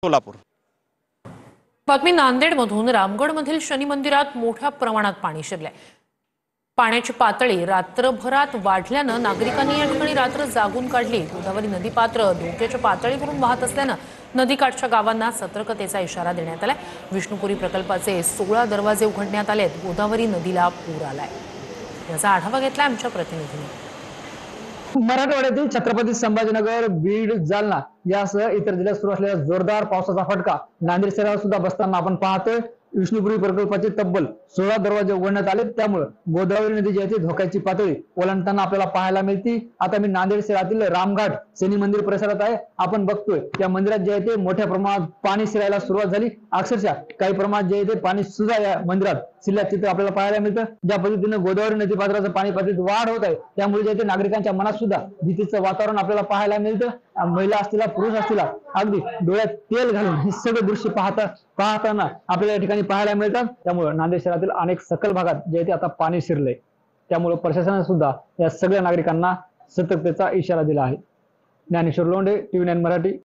सोलापूर. बातमी नांदेडमधून. रामगडमधील शनी मंदिरात मोठ्या प्रमाणात पाणी शिरलंय. पाण्याची पातळी रात्रभरात वाढल्यानं नागरिकांनी या ठिकाणी रात्र जागून काढली. गोदावरी नदीपात्र धोक्याच्या पातळीवरून वाहत असल्यानं नदीकाठच्या गावांना सतर्कतेचा इशारा देण्यात आलाय. विष्णुपुरी प्रकल्पाचे 16 दरवाजे उघडण्यात आलेत. गोदावरी नदीला पूर आलाय. याचा आढावा घेतलाय आमच्या प्रतिनिधीने. मराठवाड्यातील छत्रपती संभाजीनगर, बीड, जालना यासह इतर जिल्ह्यात सुरू असलेल्या जोरदार पावसाचा फटका नांदेड शहरावर सुद्धा बसताना आपण पाहतोय. विष्णुपुरी प्रकल्पाचे तब्बल 16 दरवाजे उघडण्यात आले, त्यामुळे गोदावरी नदी जी आहे ती धोक्याची पातळी ओलांडताना आपल्याला पाहायला मिळते. आता मी नांदेड शहरातील रामघाट शनी मंदिर परिसरात आहे. आपण बघतोय त्या मंदिरात जे आहे ते मोठ्या प्रमाणात पाणी शिरायला सुरुवात झाली. अक्षरशः काही प्रमाणात जे आहे ते पाणी सुद्धा या मंदिरात शिरल्याचं चित्र आपल्याला पाहायला मिळतं. ज्या पद्धतीनं गोदावरी नदी पात्राचं पाणी पातळीत वाढ होत आहे, त्यामुळे जे आहे ते नागरिकांच्या मनात सुद्धा भीतीचं वातावरण आपल्याला पाहायला मिळतं. महिला असतील, पुरुष असतील, अगदी डोळ्यात तेल घालून हे सगळं दृश्य पाहताना आपल्याला या ठिकाणी पाहायला मिळतात. त्यामुळे नांदेड शहरातील अनेक सखल भागात जे आहे ते आता पाणी शिरलंय. त्यामुळे प्रशासनाने सुद्धा या सगळ्या नागरिकांना सतर्कतेचा इशारा दिला आहे. ज्ञानेश्वर लोंढे, TV9 मराठी.